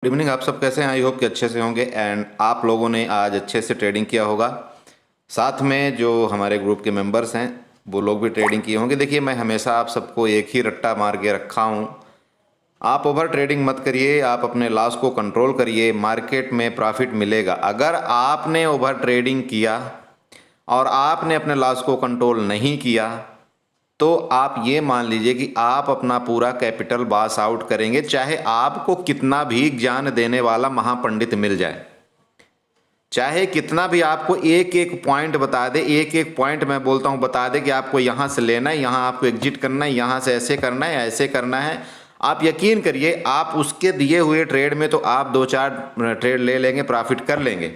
Good evening. आप सब कैसे हैं? आई होप कि अच्छे से होंगे एंड आप लोगों ने आज अच्छे से ट्रेडिंग किया होगा। साथ में जो हमारे ग्रुप के मेंबर्स हैं वो लोग भी ट्रेडिंग किए होंगे। देखिए, मैं हमेशा आप सबको एक ही रट्टा मार के रखा हूँ। आप ओवर ट्रेडिंग मत करिए, आप अपने लॉस को कंट्रोल करिए, मार्केट में प्रॉफिट मिलेगा। अगर आपने ओवर ट्रेडिंग किया और आपने अपने लॉस को कंट्रोल नहीं किया तो आप ये मान लीजिए कि आप अपना पूरा कैपिटल लॉस आउट करेंगे, चाहे आपको कितना भी ज्ञान देने वाला महापंडित मिल जाए, चाहे कितना भी आपको एक एक पॉइंट बता दे। एक एक पॉइंट मैं बोलता हूं बता दे कि आपको यहां से लेना है, यहां आपको एग्जिट करना है, यहां से ऐसे करना है, ऐसे करना है। आप यकीन करिए, आप उसके दिए हुए ट्रेड में तो आप दो चार ट्रेड ले लेंगे, प्रॉफिट कर लेंगे,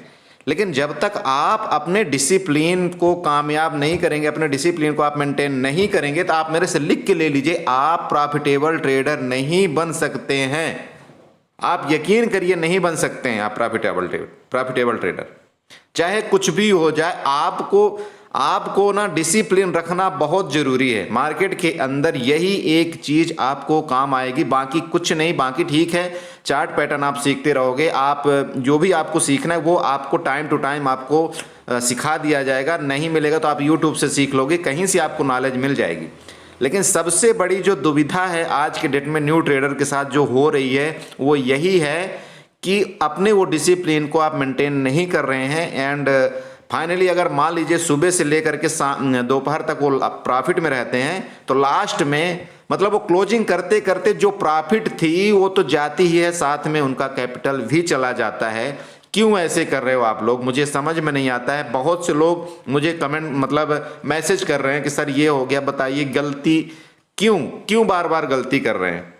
लेकिन जब तक आप अपने डिसिप्लिन को कामयाब नहीं करेंगे, अपने डिसिप्लिन को आप मेंटेन नहीं करेंगे, तो आप मेरे से लिख के ले लीजिए, आप प्रॉफिटेबल ट्रेडर नहीं बन सकते हैं। आप यकीन करिए, नहीं बन सकते हैं आप प्रॉफिटेबल ट्रेडर। चाहे कुछ भी हो जाए, आपको ना डिसिप्लिन रखना बहुत जरूरी है। मार्केट के अंदर यही एक चीज आपको काम आएगी, बाकी कुछ नहीं। बाकी ठीक है, चार्ट पैटर्न आप सीखते रहोगे, आप जो भी आपको सीखना है वो आपको टाइम टू टाइम आपको सिखा दिया जाएगा। नहीं मिलेगा तो आप यूट्यूब से सीख लोगे, कहीं से आपको नॉलेज मिल जाएगी। लेकिन सबसे बड़ी जो दुविधा है आज के डेट में न्यू ट्रेडर के साथ जो हो रही है वो यही है कि अपने वो डिसिप्लिन को आप मेंटेन नहीं कर रहे हैं एंड फाइनली अगर मान लीजिए सुबह से लेकर के दोपहर तक वो प्रॉफिट में रहते हैं तो लास्ट में मतलब वो क्लोजिंग करते करते जो प्रॉफिट थी वो तो जाती ही है, साथ में उनका कैपिटल भी चला जाता है। क्यों ऐसे कर रहे हो आप लोग? मुझे समझ में नहीं आता है। बहुत से लोग मुझे कमेंट मतलब मैसेज कर रहे हैं कि सर ये हो गया, बताइए गलती क्यों क्यों बार बार गलती कर रहे हैं।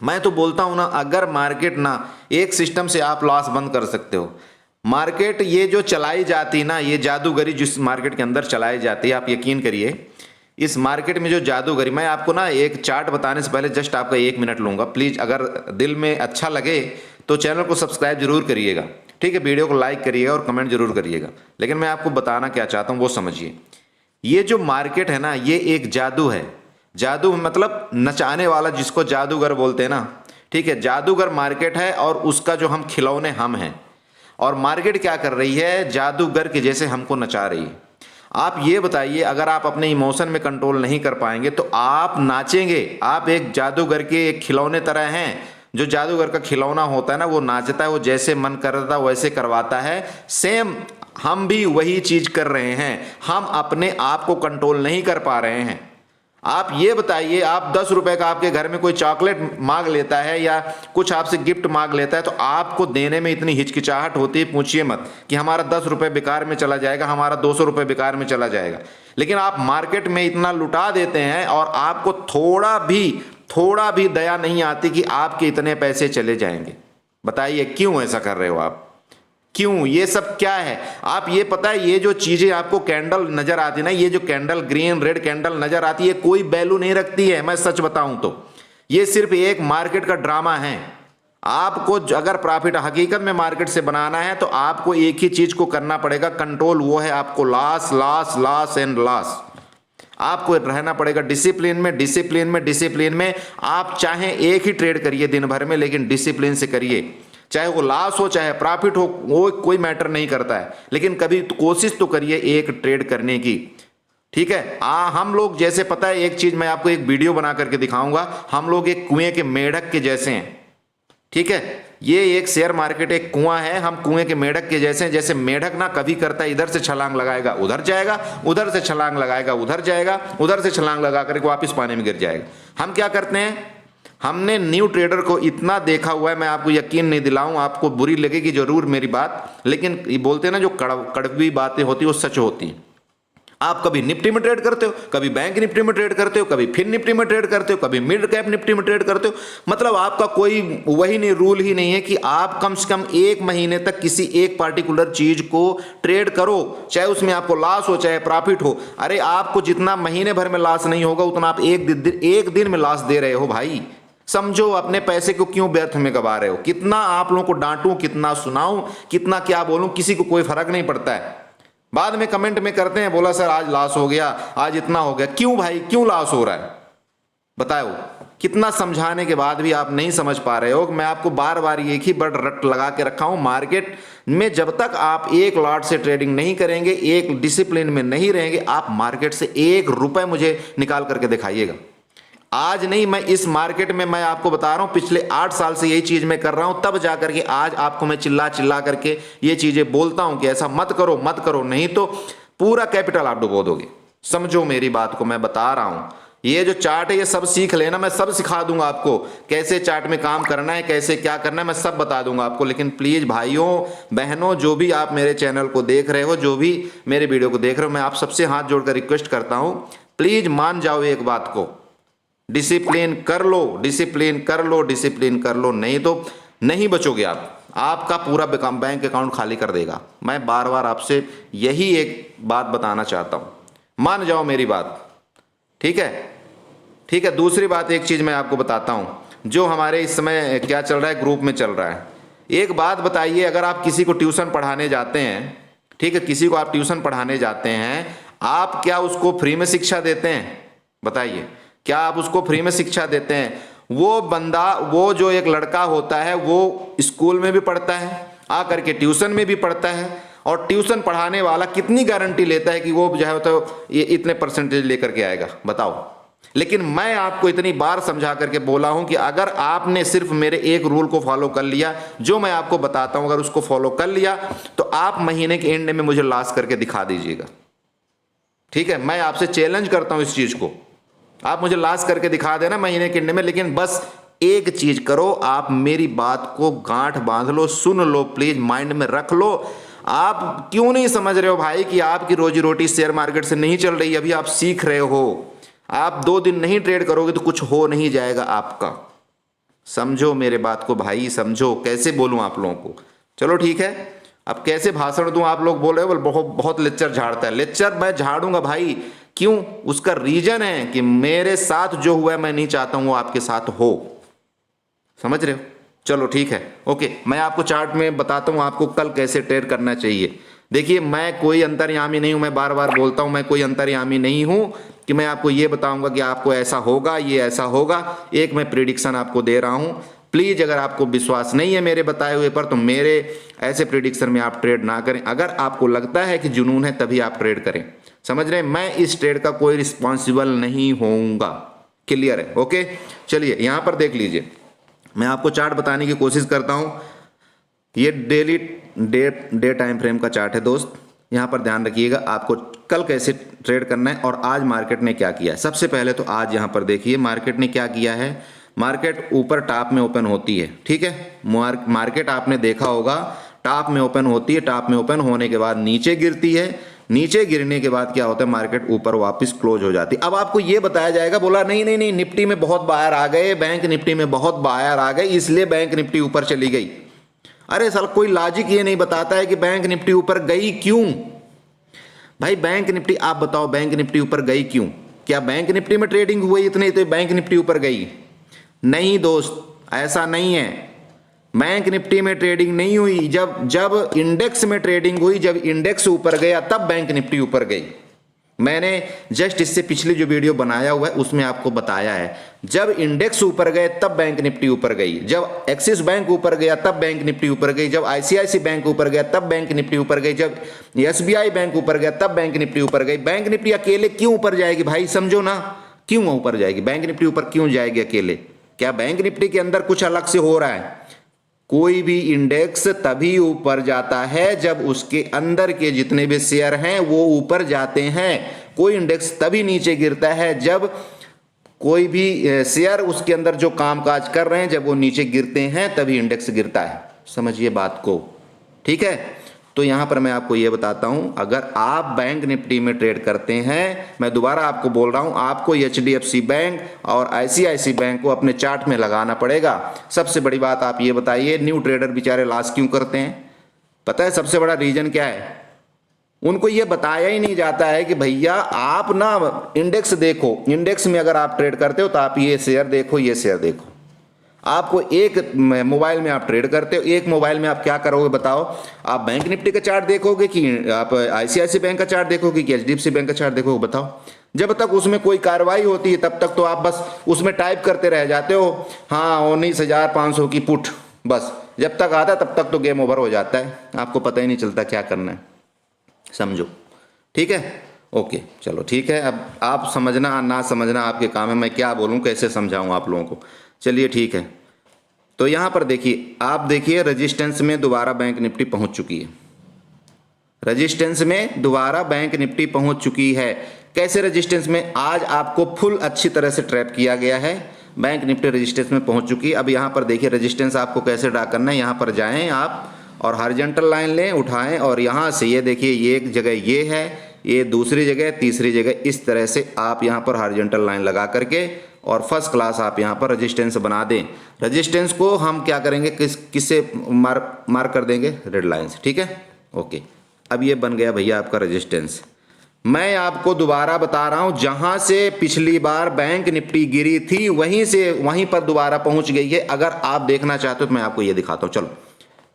मैं तो बोलता हूं ना, अगर मार्केट ना एक सिस्टम से आप लॉस बंद कर सकते हो। मार्केट ये जो चलाई जाती ना, ये जादूगरी जिस मार्केट के अंदर चलाई जाती है, आप यकीन करिए इस मार्केट में जो जादूगरी, मैं आपको ना एक चार्ट बताने से पहले जस्ट आपका 1 मिनट लूंगा प्लीज। अगर दिल में अच्छा लगे तो चैनल को सब्सक्राइब जरूर करिएगा, ठीक है? वीडियो को लाइक करिएगा और कमेंट जरूर करिएगा। लेकिन मैं आपको बताना क्या चाहता हूं वो समझिए। ये जो मार्केट है ना, ये एक जादू है। जादू मतलब नचाने वाला, जिसको जादूगर बोलते हैं ना, ठीक है? जादूगर मार्केट है और उसका जो हम खिलौने हम हैं। और मार्केट क्या कर रही है? जादूगर के जैसे हमको नचा रही है। आप ये बताइए, अगर आप अपने इमोशन में कंट्रोल नहीं कर पाएंगे तो आप नाचेंगे। आप एक जादूगर के एक खिलौने तरह हैं। जो जादूगर का खिलौना होता है ना, वो नाचता है, वो जैसे मन करता है वैसे करवाता है। सेम हम भी वही चीज कर रहे हैं। हम अपने आप को कंट्रोल नहीं कर पा रहे हैं। आप ये बताइए, आप 10 रुपए का आपके घर में कोई चॉकलेट मांग लेता है या कुछ आपसे गिफ्ट मांग लेता है तो आपको देने में इतनी हिचकिचाहट होती है, पूछिए मत, कि हमारा 10 रुपए बेकार में चला जाएगा, हमारा 200 रुपए बेकार में चला जाएगा। लेकिन आप मार्केट में इतना लुटा देते हैं और आपको थोड़ा भी दया नहीं आती कि आपके इतने पैसे चले जाएंगे। बताइए क्यों ऐसा कर रहे हो आप? क्यों? ये सब क्या है? आप ये पता है, ये जो चीजें आपको कैंडल नजर आती है ना, ये जो कैंडल ग्रीन रेड कैंडल नजर आती है, कोई वैल्यू नहीं रखती है। मैं सच बताऊं तो ये सिर्फ एक मार्केट का ड्रामा है। आपको अगर प्रॉफिट हकीकत में मार्केट से बनाना है तो आपको एक ही चीज को करना पड़ेगा, कंट्रोल। वो है आपको loss loss loss and loss. आपको रहना पड़ेगा डिसिप्लिन में, डिसिप्लिन में, डिसिप्लिन में। आप चाहे एक ही ट्रेड करिए दिन भर में, लेकिन डिसिप्लिन से करिए। चाहे वो लॉस हो चाहे प्रॉफिट हो, वो कोई मैटर नहीं करता है, लेकिन कभी कोशिश तो करिए एक ट्रेड करने की, ठीक है? हम लोग जैसे, पता है एक चीज मैं आपको एक वीडियो बना करके दिखाऊंगा, हम लोग एक कुएं के मेढक के जैसे हैं, ठीक है? ये एक शेयर मार्केट एक कुआं है, हम कुएं के मेढक के जैसे हैं। जैसे मेढक ना कभी करता है, इधर से छलांग लगाएगा उधर जाएगा, उधर से छलांग लगाएगा उधर जाएगा, उधर से छलांग लगा करके वापस पानी में गिर जाएगा। हम क्या करते हैं? हमने न्यू ट्रेडर को इतना देखा हुआ है, मैं आपको यकीन नहीं दिलाऊं, आपको बुरी लगेगी जरूर मेरी बात, लेकिन ये बोलते हैं ना जो कड़वी बातें होती है वो सच होती हैं। आप कभी निफ्टी में ट्रेड करते हो, कभी बैंक निफ्टी में ट्रेड करते हो, कभी फिन निफ्टी में ट्रेड करते हो, कभी मिड कैप निफ्टी में ट्रेड करते हो। मतलब आपका कोई वही नहीं, रूल ही नहीं है कि आप कम से कम 1 महीने तक किसी एक पार्टिकुलर चीज को ट्रेड करो, चाहे उसमें आपको लॉस हो चाहे प्रॉफिट हो। अरे आपको जितना महीने भर में लॉस नहीं होगा उतना आप एक दिन में लॉस दे रहे हो भाई। समझो, अपने पैसे को क्यों व्यर्थ में गवा रहे हो? कितना आप लोगों को डांटूं, कितना सुनाऊं, कितना क्या बोलूं, किसी को कोई फर्क नहीं पड़ता है। बाद में कमेंट में करते हैं, बोला सर आज लॉस हो गया, आज इतना हो गया। क्यों भाई, क्यों लॉस हो रहा है? बताओ कितना समझाने के बाद भी आप नहीं समझ पा रहे हो। मैं आपको बार बार एक ही वर्ड रट लगा के रखा हूं, मार्केट में जब तक आप एक लॉट से ट्रेडिंग नहीं करेंगे, एक डिसिप्लिन में नहीं रहेंगे, आप मार्केट से 1 रुपए मुझे निकाल करके दिखाइएगा। आज नहीं, मैं इस मार्केट में मैं आपको बता रहा हूं पिछले 8 साल से यही चीज मैं कर रहा हूं, तब जाकर के आज आपको मैं चिल्ला चिल्ला करके ये चीजें बोलता हूं कि ऐसा मत करो मत करो, नहीं तो पूरा कैपिटल आप डुबो दोगे। समझो मेरी बात को, मैं बता रहा हूं। ये जो चार्ट है ये सब सीख लेना, मैं सब सिखा दूंगा आपको, कैसे चार्ट में काम करना है, कैसे क्या करना है, मैं सब बता दूंगा आपको। लेकिन प्लीज भाइयों बहनों, जो भी आप मेरे चैनल को देख रहे हो, जो भी मेरे वीडियो को देख रहे हो, मैं आप सबसे हाथ जोड़कर रिक्वेस्ट करता हूं, प्लीज मान जाओ एक बात को, डिसिप्लिन कर लो, डिसिप्लिन कर लो, डिसिप्लिन कर लो, नहीं तो नहीं बचोगे आप, आपका पूरा बैंक अकाउंट खाली कर देगा। मैं बार बार आपसे यही एक बात बताना चाहता हूं, मान जाओ मेरी बात, ठीक है? ठीक है। दूसरी बात, एक चीज मैं आपको बताता हूं, जो हमारे इस समय क्या चल रहा है, ग्रुप में चल रहा है। एक बात बताइए, अगर आप किसी को ट्यूशन पढ़ाने जाते हैं, ठीक है, किसी को आप ट्यूशन पढ़ाने जाते हैं, आप क्या उसको फ्री में शिक्षा देते हैं? बताइए, क्या आप उसको फ्री में शिक्षा देते हैं? वो बंदा, वो जो एक लड़का होता है, वो स्कूल में भी पढ़ता है, आकर के ट्यूशन में भी पढ़ता है, और ट्यूशन पढ़ाने वाला कितनी गारंटी लेता है कि वो जो है तो ये इतने परसेंटेज लेकर के आएगा? बताओ। लेकिन मैं आपको इतनी बार समझा करके बोला हूं कि अगर आपने सिर्फ मेरे एक रूल को फॉलो कर लिया, जो मैं आपको बताता हूं, अगर उसको फॉलो कर लिया, तो आप महीने के एंड में मुझे लाश करके दिखा दीजिएगा। ठीक है, मैं आपसे चैलेंज करता हूं इस चीज को, आप मुझे लाश करके दिखा देना महीने के एंड में। लेकिन बस एक चीज करो, आप मेरी बात को गांठ बांध लो, सुन लो, प्लीज माइंड में रख लो। आप क्यों नहीं समझ रहे हो भाई कि आपकी रोजी रोटी शेयर मार्केट से नहीं चल रही? अभी आप सीख रहे हो, आप 2 दिन नहीं ट्रेड करोगे तो कुछ हो नहीं जाएगा आपका। समझो मेरे बात को भाई, समझो। कैसे बोलूं आप लोगों को? चलो ठीक है, अब कैसे भाषण दूं? आप लोग बोल रहे हो बहुत बहुत लेक्चर झाड़ता है। लेक्चर मैं झाड़ूंगा भाई, क्यों? उसका रीजन है कि मेरे साथ जो हुआ है मैं नहीं चाहता हूं वो आपके साथ हो। समझ रहे हो? चलो ठीक है, ओके। मैं आपको चार्ट में बताता हूं आपको कल कैसे ट्रेड करना चाहिए। देखिए, मैं कोई अंतर्यामी नहीं हूं, मैं बार बार बोलता हूं, मैं कोई अंतर्यामी नहीं हूं कि मैं आपको ये बताऊंगा कि आपको ऐसा होगा, ये ऐसा होगा। एक मैं प्रिडिक्शन आपको दे रहा हूं। प्लीज अगर आपको विश्वास नहीं है मेरे बताए हुए पर, तो मेरे ऐसे प्रिडिक्शन में आप ट्रेड ना करें। अगर आपको लगता है कि जुनून है तभी आप ट्रेड करें। समझ रहे हैं? मैं इस ट्रेड का कोई रिस्पॉन्सिबल नहीं होऊंगा। क्लियर है? ओके, चलिए यहां पर देख लीजिए, मैं आपको चार्ट बताने की कोशिश करता हूं। ये डेली डे टाइम फ्रेम का चार्ट है दोस्त। यहां पर ध्यान रखिएगा, आपको कल कैसे ट्रेड करना है और आज मार्केट ने क्या किया है। सबसे पहले तो आज यहां पर देखिए मार्केट ने क्या किया है। मार्केट ऊपर टॉप में ओपन होती है, ठीक है। मार्केट आपने देखा होगा टॉप में ओपन होती है, टॉप में ओपन होने के बाद नीचे गिरती है, नीचे गिरने के बाद क्या होता है, मार्केट ऊपर वापस क्लोज हो जाती है। अब आपको ये बताया जाएगा, बोला नहीं नहीं नहीं, निफ्टी में बहुत बायर आ गए, बैंक निफ्टी में बहुत बायर आ गए, इसलिए बैंक निफ्टी ऊपर चली गई। अरे साल, कोई लॉजिक ये नहीं बताता है कि बैंक निफ्टी ऊपर गई क्यों। भाई बैंक निफ्टी, आप बताओ बैंक निफ्टी ऊपर गई क्यों? क्या बैंक निफ्टी में ट्रेडिंग हुई इतनी तो बैंक निफ्टी ऊपर गई? नहीं दोस्त, ऐसा नहीं है। बैंक निफ्टी में ट्रेडिंग नहीं हुई, जब इंडेक्स में ट्रेडिंग हुई, जब इंडेक्स ऊपर गया तब बैंक निफ्टी ऊपर गई। मैंने जस्ट इससे पिछली जो वीडियो बनाया हुआ है उसमें आपको बताया है, जब इंडेक्स ऊपर गए तब बैंक निफ्टी ऊपर गई, जब एक्सिस बैंक ऊपर गया तब बैंक निफ्टी ऊपर गई, जब आईसीआईसी बैंक ऊपर गया तब बैंक निफ्टी ऊपर गई, जब एसबीआई बैंक ऊपर गया तब बैंक निफ्टी ऊपर गई। बैंक निफ्टी अकेले क्यों ऊपर जाएगी भाई? समझो ना, क्यों ऊपर जाएगी? बैंक निफ्टी ऊपर क्यों जाएगी अकेले? क्या बैंक निफ्टी के अंदर कुछ अलग से हो रहा है? कोई भी इंडेक्स तभी ऊपर जाता है जब उसके अंदर के जितने भी शेयर हैं वो ऊपर जाते हैं। कोई इंडेक्स तभी नीचे गिरता है जब कोई भी शेयर उसके अंदर जो कामकाज कर रहे हैं जब वो नीचे गिरते हैं, तभी इंडेक्स गिरता है। समझिए बात को, ठीक है। तो यहां पर मैं आपको ये बताता हूं, अगर आप बैंक निफ्टी में ट्रेड करते हैं, मैं दोबारा आपको बोल रहा हूं, आपको एचडीएफसी बैंक और आईसीआईसी बैंक को अपने चार्ट में लगाना पड़ेगा। सबसे बड़ी बात आप ये बताइए, न्यू ट्रेडर बेचारे लॉस क्यों करते हैं? पता है सबसे बड़ा रीजन क्या है? उनको ये बताया ही नहीं जाता है कि भैया आप ना इंडेक्स देखो, इंडेक्स में अगर आप ट्रेड करते हो तो आप ये शेयर देखो, ये शेयर देखो। आपको एक मोबाइल में आप ट्रेड करते हो, एक मोबाइल में आप क्या करोगे बताओ? आप बैंक निफ्टी का चार्ट देखोगे कि आप आईसीआईसी बैंक का चार्ट देखोगे कि एचडीएफसी बैंक का चार्ट देखोगे? बताओ। जब तक उसमें कोई कार्रवाई होती है तब तक तो आप बस उसमें टाइप करते रह जाते हो, हाँ 19,500 की पुट, बस जब तक आता है तब तक तो गेम ओवर हो जाता है, आपको पता ही नहीं चलता क्या करना है, समझो। ठीक है, ओके चलो ठीक है। अब आप समझना ना समझना आपके काम है, मैं क्या बोलूँ कैसे समझाऊँ आप लोगों को। चलिए ठीक है, तो यहाँ पर देखिए, आप देखिए रेजिस्टेंस में दोबारा बैंक निफ्टी पहुँच चुकी है। रेजिस्टेंस में दोबारा बैंक निफ्टी पहुँच चुकी है। कैसे रेजिस्टेंस में? आज आपको फुल अच्छी तरह से ट्रैप किया गया है, बैंक निफ्टी रेजिस्टेंस में पहुँच चुकी है। अब यहाँ पर देखिए रेजिस्टेंस आपको कैसे ड्रा करना है। यहाँ पर जाएँ आप और हॉरिजॉन्टल लाइन लें, उठाएं और यहाँ से ये देखिए, ये एक जगह ये है, ये दूसरी जगह, तीसरी जगह, इस तरह से आप यहाँ पर हॉरिजॉन्टल लाइन लगा करके और फर्स्ट क्लास आप यहाँ पर रेजिस्टेंस बना दें। रेजिस्टेंस को हम क्या करेंगे, किससे मार्क कर देंगे? रेड लाइन से। ठीक है, ओके। अब ये बन गया भैया आपका रेजिस्टेंस। मैं आपको दोबारा बता रहा हूँ, जहाँ से पिछली बार बैंक निफ्टी गिरी थी वहीं से वहीं पर दोबारा पहुँच गई है। अगर आप देखना चाहते हो तो मैं आपको ये दिखाता हूँ, चलो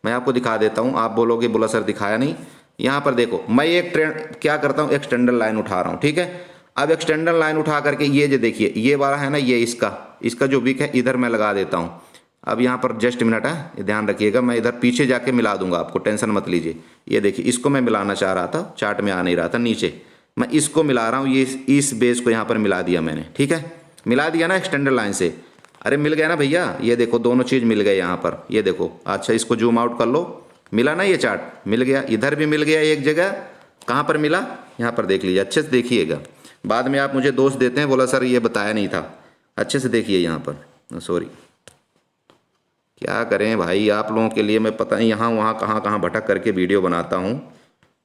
मैं आपको दिखा देता हूँ। आप बोलोगे बोला सर दिखाया नहीं। यहाँ पर देखो, मैं एक ट्रेंड क्या करता हूँ, एक्सटेंडर लाइन उठा रहा हूँ। ठीक है, अब एक्सटेंडर लाइन उठा करके ये जो देखिए ये वाला है ना, ये इसका जो विक है इधर मैं लगा देता हूँ। अब यहाँ पर जस्ट मिनट है, ध्यान रखिएगा, मैं इधर पीछे जाके मिला दूंगा, आपको टेंशन मत लीजिए। ये देखिए, इसको मैं मिलाना चाह रहा था, चार्ट में आ नहीं रहा था नीचे, मैं इसको मिला रहा हूँ। ये इस बेस को यहाँ पर मिला दिया मैंने। ठीक है, मिला दिया ना एक्सटेंडर लाइन से। अरे मिल गया ना भैया, ये देखो दोनों चीज़ मिल गए यहाँ पर, ये देखो। अच्छा इसको जूम आउट कर लो, मिला ना ये चार्ट, मिल गया। इधर भी मिल गया एक जगह, कहाँ पर मिला? यहाँ पर देख लीजिए, अच्छे से देखिएगा। बाद में आप मुझे दोष देते हैं, बोला सर ये बताया नहीं था। अच्छे से देखिए यहाँ पर, सॉरी क्या करें भाई, आप लोगों के लिए मैं पता नहीं यहाँ वहाँ कहाँ कहाँ भटक करके वीडियो बनाता हूँ।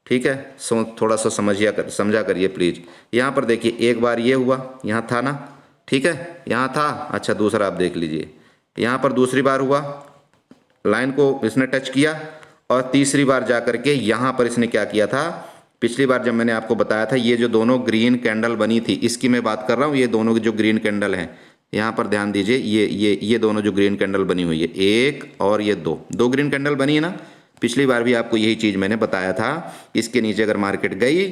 ठीक है, थोड़ा सा समझा करिए प्लीज़। यहाँ पर देखिए, एक बार ये हुआ, यहाँ था ना, ठीक है यहाँ था। अच्छा दूसरा आप देख लीजिए, यहाँ पर दूसरी बार हुआ, लाइन को इसने टच किया, और तीसरी बार जा करके यहाँ पर इसने क्या किया था, पिछली बार जब मैंने आपको बताया था, ये जो दोनों ग्रीन कैंडल बनी थी इसकी मैं बात कर रहा हूँ। ये दोनों जो ग्रीन कैंडल हैं, यहाँ पर ध्यान दीजिए, ये दोनों जो ग्रीन कैंडल बनी हुई है, एक और ये दो ग्रीन कैंडल बनी है ना। पिछली बार भी आपको यही चीज़ मैंने बताया था, इसके नीचे अगर मार्केट गई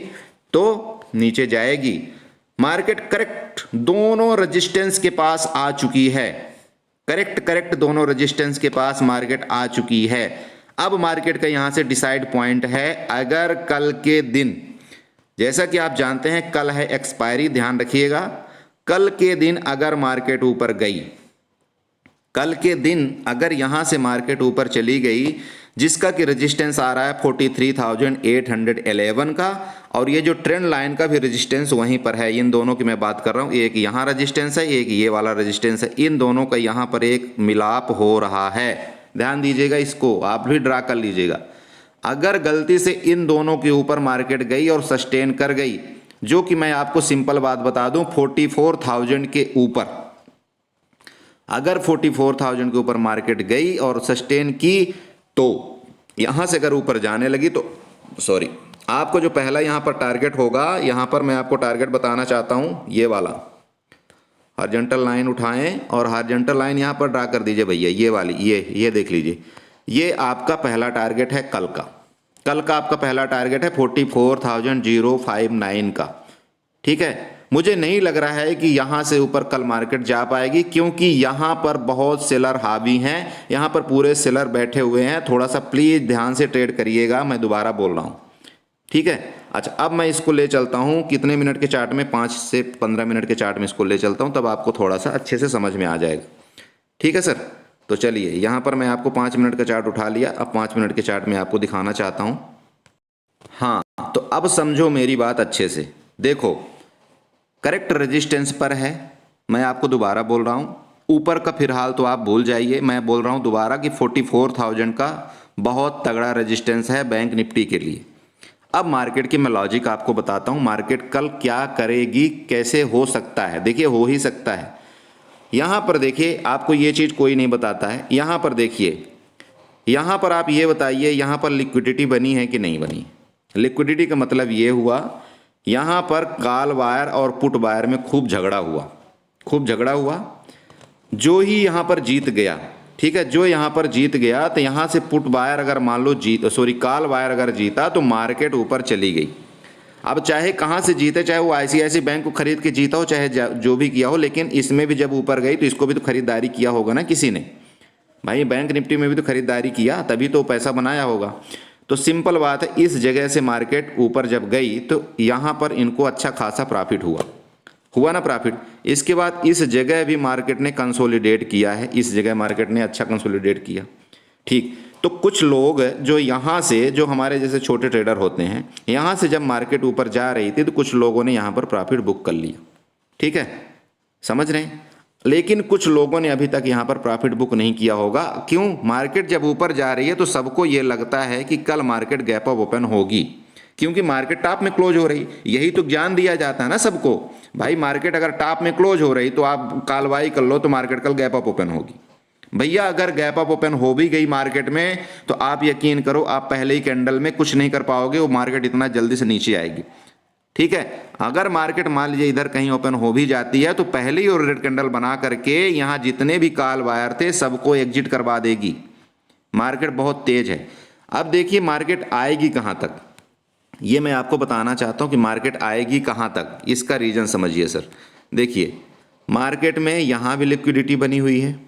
तो नीचे जाएगी। मार्केट करेक्ट दोनों रेजिस्टेंस के पास आ चुकी है, करेक्ट दोनों रेजिस्टेंस के पास मार्केट आ चुकी है। अब मार्केट का यहां से डिसाइड पॉइंट है, अगर कल के दिन, जैसा कि आप जानते हैं कल है एक्सपायरी, ध्यान रखिएगा, कल के दिन अगर मार्केट ऊपर गई, कल के दिन अगर यहां से मार्केट ऊपर चली गई, जिसका कि रेजिस्टेंस आ रहा है 43,811 का, और ये जो ट्रेंड लाइन का भी रेजिस्टेंस वहीं पर है। इन दोनों की मैं बात कर रहा हूँ, एक यहाँ रेजिस्टेंस है, एक ये वाला रेजिस्टेंस है, इन दोनों का यहाँ पर एक मिलाप हो रहा है। ध्यान दीजिएगा, इसको आप भी ड्रा कर लीजिएगा। अगर गलती से इन दोनों के ऊपर मार्केट गई और सस्टेन कर गई, जो कि मैं आपको सिंपल बात बता दूं 44,000 के ऊपर, अगर 44,000 के ऊपर मार्केट गई और सस्टेन की, तो यहां से अगर ऊपर जाने लगी तो सॉरी, आपको जो पहला यहां पर टारगेट होगा, यहां पर मैं आपको टारगेट बताना चाहता हूं, ये वाला हॉरिजॉन्टल लाइन उठाएं और हॉरिजॉन्टल लाइन यहां पर ड्रा कर दीजिए भैया, ये वाली, ये देख लीजिए, ये आपका पहला टारगेट है कल का आपका पहला टारगेट है 44,059 का। ठीक है, मुझे नहीं लग रहा है कि यहां से ऊपर कल मार्केट जा पाएगी, क्योंकि यहां पर बहुत सेलर हावी हैं, यहां पर पूरे सेलर बैठे हुए हैं। थोड़ा सा प्लीज ध्यान से ट्रेड करिएगा, मैं दोबारा बोल रहा हूं, ठीक है। अच्छा, अब मैं इसको ले चलता हूं कितने मिनट के चार्ट में, 5 से 15 मिनट के चार्ट में इसको ले चलता हूं, तब आपको थोड़ा सा अच्छे से समझ में आ जाएगा। ठीक है सर, तो चलिए यहाँ पर मैं आपको 5 मिनट का चार्ट उठा लिया। अब 5 मिनट के चार्ट में आपको दिखाना चाहता हूँ। हाँ, तो अब समझो मेरी बात अच्छे से, देखो करेक्ट रेजिस्टेंस पर है, मैं आपको दोबारा बोल रहा हूँ। ऊपर का फिलहाल तो आप भूल जाइए, मैं बोल रहा हूँ दोबारा कि 44,000 का बहुत तगड़ा रेजिस्टेंस है बैंक निफ्टी के लिए। अब मार्केट की मैं लॉजिक आपको बताता हूँ, मार्केट कल क्या करेगी, कैसे हो सकता है। देखिए हो ही सकता है, यहाँ पर देखिए, आपको ये चीज़ कोई नहीं बताता है। यहाँ पर देखिए, यहाँ पर आप ये बताइए, यहाँ पर लिक्विडिटी बनी है कि नहीं बनी। लिक्विडिटी का मतलब ये हुआ, यहाँ पर कॉल बायर और पुट बायर में खूब झगड़ा हुआ, जो ही यहाँ पर जीत गया, ठीक है, जो यहाँ पर जीत गया तो यहाँ से पुट बायर अगर मान लो कॉल बायर अगर जीता तो मार्केट ऊपर चली गई। अब चाहे कहाँ से जीते, चाहे वो आईसीआईसी बैंक को खरीद के जीता हो, चाहे जो भी किया हो, लेकिन इसमें भी जब ऊपर गई तो इसको भी तो खरीदारी किया होगा ना किसी ने। भाई बैंक निफ्टी में भी तो खरीदारी किया, तभी तो पैसा बनाया होगा। तो सिंपल बात है, इस जगह से मार्केट ऊपर जब गई तो यहाँ पर इनको अच्छा खासा प्रॉफिट हुआ ना प्रॉफिट। इसके बाद इस जगह भी मार्केट ने कंसोलिडेट किया है, इस जगह मार्केट ने अच्छा कंसोलिडेट किया, ठीक। तो कुछ लोग जो यहाँ से, जो हमारे जैसे छोटे ट्रेडर होते हैं, यहाँ से जब मार्केट ऊपर जा रही थी तो कुछ लोगों ने यहाँ पर प्रॉफिट बुक कर लिया, ठीक है, समझ रहे हैं। लेकिन कुछ लोगों ने अभी तक यहाँ पर प्रॉफिट बुक नहीं किया होगा। क्यों? मार्केट जब ऊपर जा रही है तो सबको ये लगता है कि कल मार्केट गैप अप ओपन होगी, क्योंकि मार्केट टॉप में क्लोज हो रही। यही तो ज्ञान दिया जाता है ना सबको, भाई मार्केट अगर टॉप में क्लोज हो रही तो आप कालवाई कर लो तो मार्केट कल गैप अप ओपन होगी। भैया अगर गैप अप ओपन हो भी गई मार्केट में तो आप यकीन करो, आप पहले ही कैंडल में कुछ नहीं कर पाओगे, वो मार्केट इतना जल्दी से नीचे आएगी, ठीक है। अगर मार्केट मान लीजिए इधर कहीं ओपन हो भी जाती है तो पहले ही और रेड कैंडल बना करके यहाँ जितने भी काल वायर थे सबको एग्जिट करवा देगी। मार्केट बहुत तेज है। अब देखिए मार्केट आएगी कहाँ तक, ये मैं आपको बताना चाहता हूँ कि मार्केट आएगी कहाँ तक। इसका रीजन समझिए सर। देखिए मार्केट में यहाँ भी लिक्विडिटी बनी हुई है,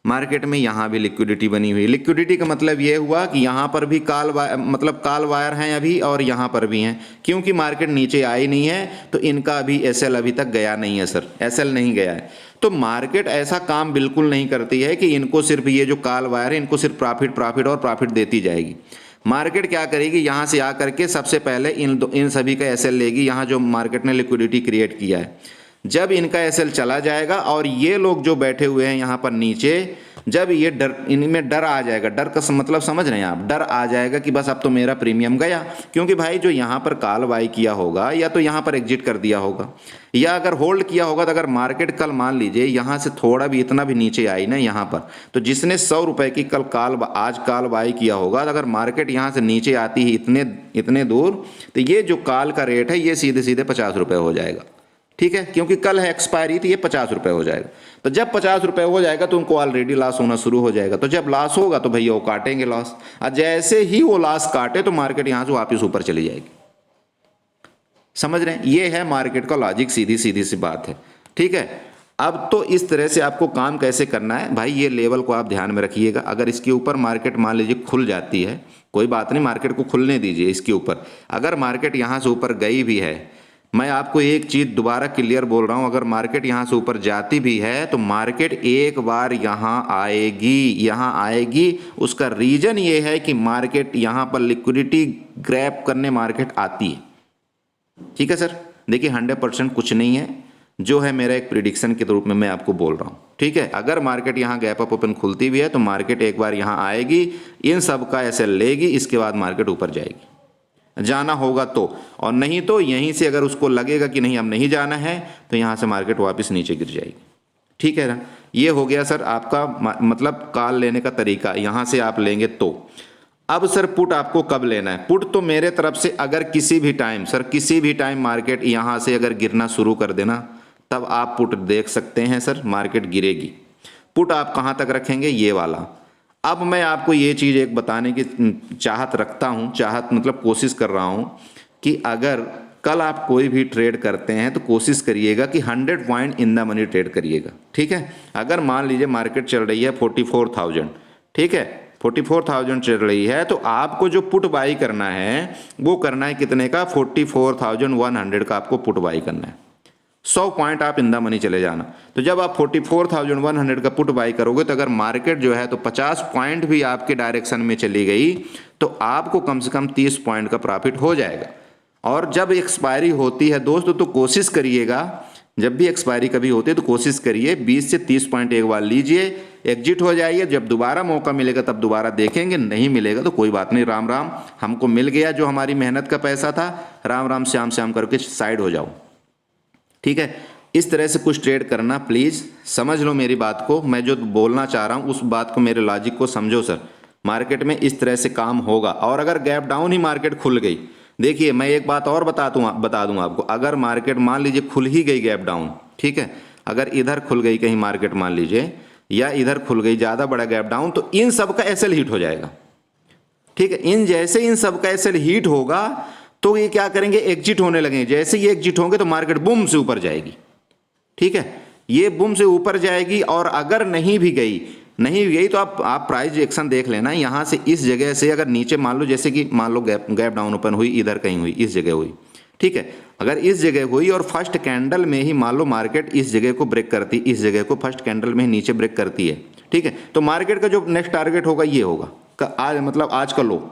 मार्केट में यहाँ भी लिक्विडिटी बनी हुई है। लिक्विडिटी का मतलब ये हुआ कि यहाँ पर भी काल वायर हैं अभी और यहाँ पर भी हैं, क्योंकि मार्केट नीचे आई नहीं है तो इनका अभी एसएल अभी तक गया नहीं है सर, एसएल नहीं गया है। तो मार्केट ऐसा काम बिल्कुल नहीं करती है कि इनको सिर्फ ये जो काल वायर है इनको सिर्फ प्रॉफिट और प्रॉफिट देती जाएगी। मार्केट क्या करेगी, यहाँ से आकर के सबसे पहले इन सभी का एसएल लेगी, यहाँ जो मार्केट ने लिक्विडिटी क्रिएट किया है। जब इनका एसएल चला जाएगा और ये लोग जो बैठे हुए हैं यहाँ पर नीचे, जब ये डर, इनमें डर आ जाएगा, डर का मतलब समझ रहे हैं आप, डर आ जाएगा कि बस अब तो मेरा प्रीमियम गया, क्योंकि भाई जो यहाँ पर काल बाई किया होगा या तो यहाँ पर एग्जिट कर दिया होगा, या अगर होल्ड किया होगा तो अगर मार्केट कल मान लीजिए यहाँ से थोड़ा भी इतना भी नीचे आई ना यहाँ पर, तो जिसने 100 रुपये की कल आज काल बाई किया होगा, तो अगर मार्केट यहाँ से नीचे आती है इतने दूर, तो ये जो काल का रेट है ये सीधे सीधे 50 रुपये हो जाएगा, ठीक है, क्योंकि कल है एक्सपायरी तो ये 50 रुपये हो जाएगा। तो जब 50 रुपये हो जाएगा तो उनको ऑलरेडी लॉस होना शुरू हो जाएगा। तो जब लॉस होगा तो भैया वो काटेंगे लॉस, और जैसे ही वो लॉस काटे तो मार्केट यहाँ से वापस ऊपर चली जाएगी। समझ रहे हैं, ये है मार्केट का लॉजिक, सीधी सी बात है, ठीक है। अब तो इस तरह से आपको काम कैसे करना है भाई, ये लेवल को आप ध्यान में रखिएगा। अगर इसके ऊपर मार्केट मान लीजिए खुल जाती है, कोई बात नहीं, मार्केट को खुलने दीजिए इसके ऊपर। अगर मार्केट यहाँ से ऊपर गई भी है, मैं आपको एक चीज़ दोबारा क्लियर बोल रहा हूँ, अगर मार्केट यहाँ से ऊपर जाती भी है तो मार्केट एक बार यहाँ आएगी। उसका रीज़न ये है कि मार्केट यहाँ पर लिक्विडिटी ग्रैब करने मार्केट आती है, ठीक है सर। देखिए 100% कुछ नहीं है, जो है मेरा एक प्रिडिक्शन के रूप में मैं आपको बोल रहा हूँ, ठीक है। अगर मार्केट यहाँ गैप अप ओपन खुलती भी है तो मार्केट एक बार यहाँ आएगी, इन सब का एसएल लेगी, इसके बाद मार्केट ऊपर जाएगी, जाना होगा तो, और नहीं तो यहीं से अगर उसको लगेगा कि नहीं अब नहीं जाना है तो यहाँ से मार्केट वापस नीचे गिर जाएगी, ठीक है ना। ये हो गया सर आपका मतलब कॉल लेने का तरीका, यहाँ से आप लेंगे तो। अब सर पुट आपको कब लेना है? पुट तो मेरे तरफ से अगर किसी भी टाइम सर, किसी भी टाइम मार्केट यहाँ से अगर गिरना शुरू कर देना तब आप पुट देख सकते हैं सर, मार्केट गिरेगी। पुट आप कहाँ तक रखेंगे, ये वाला। अब मैं आपको ये चीज़ एक बताने की चाहत रखता हूँ, चाहत मतलब कोशिश कर रहा हूँ कि अगर कल आप कोई भी ट्रेड करते हैं तो कोशिश करिएगा कि 100 point in the money trade करिएगा, ठीक है। अगर मान लीजिए मार्केट चल रही है 44,000, ठीक है, 44,000 चल रही है, तो आपको जो पुट बाई करना है वो करना है कितने का, 44,100 का आपको पुट बाई करना है। 100 पॉइंट आप इन द मनी चले जाना। तो जब आप 44,100 का पुट बाई करोगे तो अगर मार्केट जो है तो 50 पॉइंट भी आपके डायरेक्शन में चली गई तो आपको कम से कम 30 पॉइंट का प्रॉफिट हो जाएगा। और जब एक्सपायरी होती है दोस्तों तो कोशिश करिएगा, जब भी एक्सपायरी कभी होती है तो कोशिश करिए 20 से 30 पॉइंट एक बार लीजिए, एग्जिट हो जाइए। जब दोबारा मौका मिलेगा तब दोबारा देखेंगे, नहीं मिलेगा तो कोई बात नहीं, राम राम, हमको मिल गया जो हमारी मेहनत का पैसा था, राम राम श्याम श्याम करके साइड हो जाओ, ठीक है। इस तरह से कुछ ट्रेड करना, प्लीज़ समझ लो मेरी बात को, मैं जो बोलना चाह रहा हूँ उस बात को, मेरे लॉजिक को समझो सर। मार्केट में इस तरह से काम होगा। और अगर गैप डाउन ही मार्केट खुल गई, देखिए मैं एक बात और बता दूँ आपको, अगर मार्केट मान लीजिए खुल ही गई गैप डाउन, ठीक है, अगर इधर खुल गई कहीं मार्केट मान लीजिए, या इधर खुल गई ज़्यादा बड़ा गैप डाउन, तो इन सब का एसएल हिट हो जाएगा। ठीक है, इन सब का एसएल हिट होगा तो ये क्या करेंगे, एग्जिट होने लगेंगे। जैसे ये एग्जिट होंगे तो मार्केट बूम से ऊपर जाएगी। ठीक है, ये बूम से ऊपर जाएगी, और अगर नहीं भी गई तो आप प्राइस एक्शन देख लेना। यहाँ से इस जगह से अगर नीचे मान लो, जैसे कि मान लो गैप डाउन ओपन हुई, इधर कहीं हुई, इस जगह हुई। ठीक है, अगर इस जगह हुई और फर्स्ट कैंडल में ही मान लो मार्केट इस जगह को ब्रेक करती, इस जगह को फर्स्ट कैंडल में ही नीचे ब्रेक करती है, ठीक है, तो मार्केट का जो नेक्स्ट टारगेट होगा ये होगा आज, मतलब आज का लो।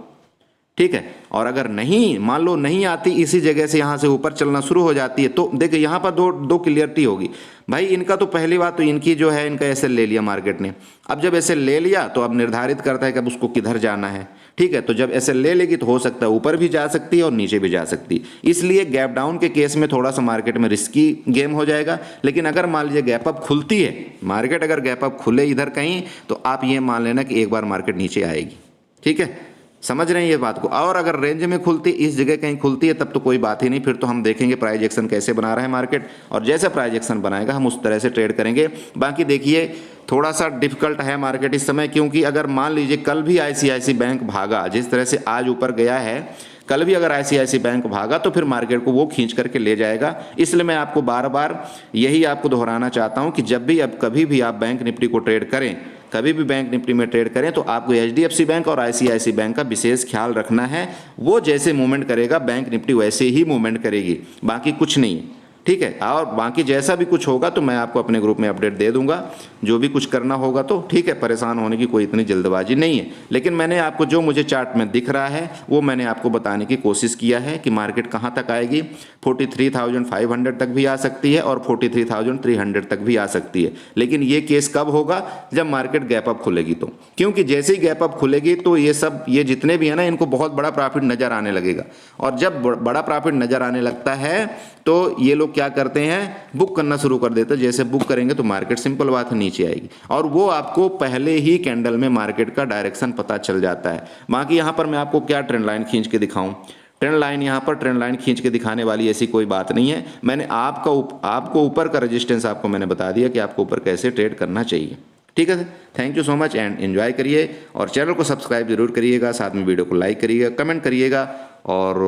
ठीक है, और अगर नहीं, मान लो नहीं आती, इसी जगह से यहाँ से ऊपर चलना शुरू हो जाती है, तो देखिए यहाँ पर दो क्लियरिटी होगी भाई। इनका तो पहली बात तो इनकी जो है, इनका एसएल ले लिया मार्केट ने। अब जब एसएल ले लिया तो अब निर्धारित करता है कि अब उसको किधर जाना है। ठीक है, तो जब एसएल ले लेगी तो हो सकता है ऊपर भी जा सकती है और नीचे भी जा सकती है। इसलिए गैप डाउन के केस में थोड़ा सा मार्केट में रिस्की गेम हो जाएगा। लेकिन अगर मान लीजिए गैप अप खुलती है, मार्केट अगर गैप अप खुले इधर कहीं, तो आप ये मान लेना कि एक बार मार्केट नीचे आएगी। ठीक है, समझ रहे हैं ये बात को। और अगर रेंज में खुलती, इस जगह कहीं खुलती है, तब तो कोई बात ही नहीं, फिर तो हम देखेंगे प्राइस एक्शन कैसे बना रहा है मार्केट, और जैसे प्राइस एक्शन बनाएगा हम उस तरह से ट्रेड करेंगे। बाकी देखिए थोड़ा सा डिफिकल्ट है मार्केट इस समय, क्योंकि अगर मान लीजिए कल भी आईसीआईसी बैंक भागा, जिस तरह से आज ऊपर गया है, कल भी अगर आईसीआईसी बैंक भागा तो फिर मार्केट को वो खींच करके ले जाएगा। इसलिए मैं आपको बार बार यही आपको दोहराना चाहता हूं कि जब भी, अब कभी भी आप बैंक निफ्टी को ट्रेड करें, कभी भी बैंक निफ्टी में ट्रेड करें, तो आपको एचडीएफसी बैंक और आईसीआईसी बैंक का विशेष ख्याल रखना है। वो जैसे मूवमेंट करेगा बैंक निफ्टी वैसे ही मूवमेंट करेगी, बाकी कुछ नहीं। ठीक है, और बाकी जैसा भी कुछ होगा तो मैं आपको अपने ग्रुप में अपडेट दे दूंगा, जो भी कुछ करना होगा तो। ठीक है, परेशान होने की कोई इतनी जल्दबाजी नहीं है। लेकिन मैंने आपको जो मुझे चार्ट में दिख रहा है वो मैंने आपको बताने की कोशिश किया है कि मार्केट कहाँ तक आएगी। 43,500 तक भी आ सकती है और 43,300 तक भी आ सकती है। लेकिन ये केस कब होगा, जब मार्केट गैप अप खुलेगी तो। क्योंकि जैसे ही गैप अप खुलेगी तो ये जितने भी है ना, इनको बहुत बड़ा प्रॉफिट नजर आने लगेगा। और जब बड़ा प्रॉफिट नजर आने लगता है तो ये लोग क्या करते हैं, बुक करना शुरू कर देते हैं। जैसे बुक करेंगे तो मार्केट, सिंपल बात है, नीचे आएगी, और वो आपको पहले ही कैंडल में मार्केट का डायरेक्शन पता चल जाता है। बाकी यहाँ पर मैं आपको क्या ट्रेंड लाइन खींच के दिखाऊं, ट्रेंड लाइन यहाँ पर ट्रेंड लाइन खींच के दिखाने वाली ऐसी कोई बात नहीं है। मैंने आपको ऊपर का रेजिस्टेंस आपको मैंने बता दिया कि आपको ऊपर कैसे ट्रेड करना चाहिए। ठीक है, thank you so much and enjoy करिए, और चैनल को सब्सक्राइब जरूर करिएगा, साथ में वीडियो को लाइक करिएगा, कमेंट करिएगा, और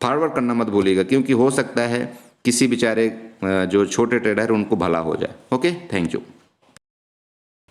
फॉरवर्ड करना मत भूलिएगा, क्योंकि हो सकता है किसी बेचारे जो छोटे ट्रेडर उनको भला हो जाए। Okay, thank you.